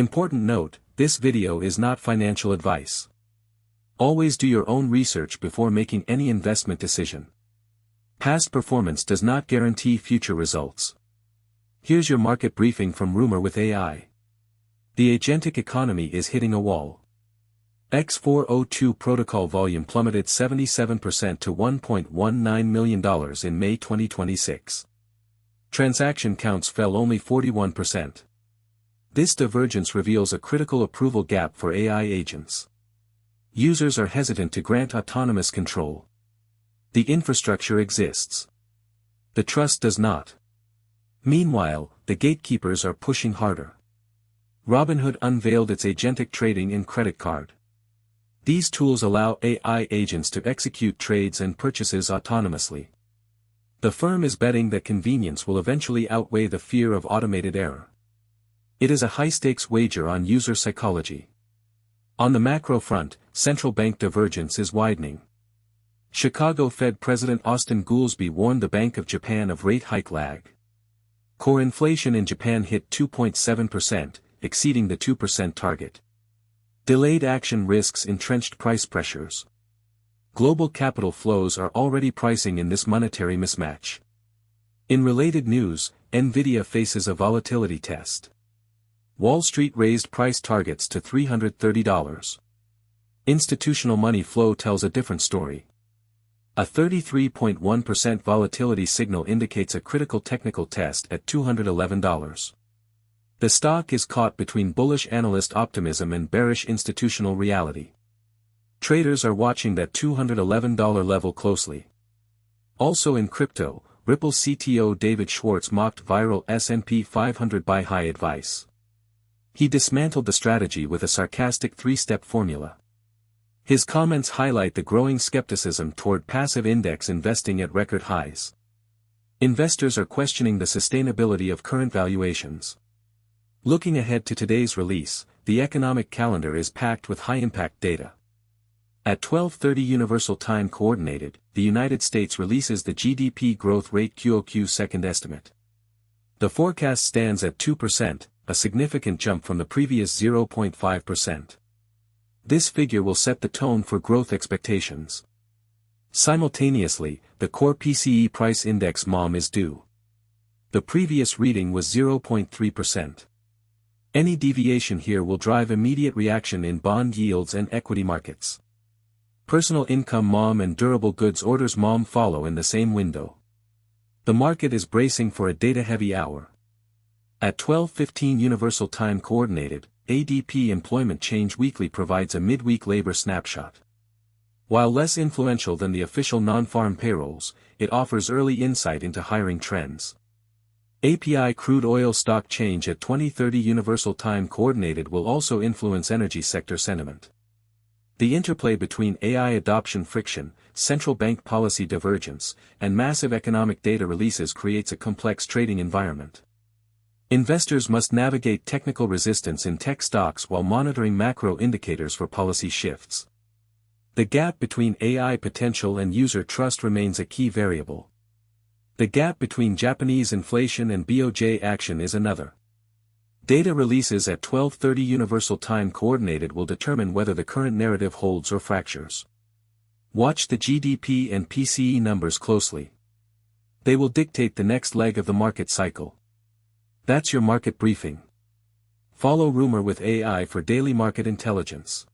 Important note, this video is not financial advice. Always do your own research before making any investment decision. Past performance does not guarantee future results. Here's your market briefing from Rumour with AI. The agentic economy is hitting a wall. X402 protocol volume plummeted 77% to $1.19 million in May 2026. Transaction counts fell only 41%. This divergence reveals a critical approval gap for AI agents. Users are hesitant to grant autonomous control. The infrastructure exists. The trust does not. Meanwhile, the gatekeepers are pushing harder. Robinhood unveiled its agentic trading and credit card. These tools allow AI agents to execute trades and purchases autonomously. The firm is betting that convenience will eventually outweigh the fear of automated error. It is a high-stakes wager on user psychology. On the macro front, central bank divergence is widening. Chicago Fed President Austin Goolsbee warned the Bank of Japan of rate hike lag. Core inflation in Japan hit 2.7%, exceeding the 2% target. Delayed action risks entrenched price pressures. Global capital flows are already pricing in this monetary mismatch. In related news, NVIDIA faces a volatility test. Wall Street raised price targets to $330. Institutional money flow tells a different story. A 33.1% volatility signal indicates a critical technical test at $211. The stock is caught between bullish analyst optimism and bearish institutional reality. Traders are watching that $211 level closely. Also in crypto, Ripple CTO David Schwartz mocked viral S&P 500 buy-high advice. He dismantled the strategy with a sarcastic three-step formula. His comments highlight the growing skepticism toward passive index investing at record highs. Investors are questioning the sustainability of current valuations. Looking ahead to today's release, the economic calendar is packed with high-impact data. At 12:30 Universal Time Coordinated, the United States releases the GDP growth rate QoQ second estimate. The forecast stands at 2%, a significant jump from the previous 0.5%. This figure will set the tone for growth expectations. Simultaneously, the core PCE price index MOM is due. The previous reading was 0.3%. Any deviation here will drive immediate reaction in bond yields and equity markets. Personal income MOM and durable goods orders MOM follow in the same window. The market is bracing for a data-heavy hour. At 12:15 Universal Time Coordinated, ADP Employment Change Weekly provides a midweek labor snapshot. While less influential than the official non-farm payrolls, it offers early insight into hiring trends. API crude oil stock change at 20:30 Universal Time Coordinated will also influence energy sector sentiment. The interplay between AI adoption friction, central bank policy divergence, and massive economic data releases creates a complex trading environment. Investors must navigate technical resistance in tech stocks while monitoring macro indicators for policy shifts. The gap between AI potential and user trust remains a key variable. The gap between Japanese inflation and BOJ action is another. Data releases at 12:30 Universal Time Coordinated will determine whether the current narrative holds or fractures. Watch the GDP and PCE numbers closely. They will dictate the next leg of the market cycle. That's your market briefing. Follow Rumour with AI for daily market intelligence.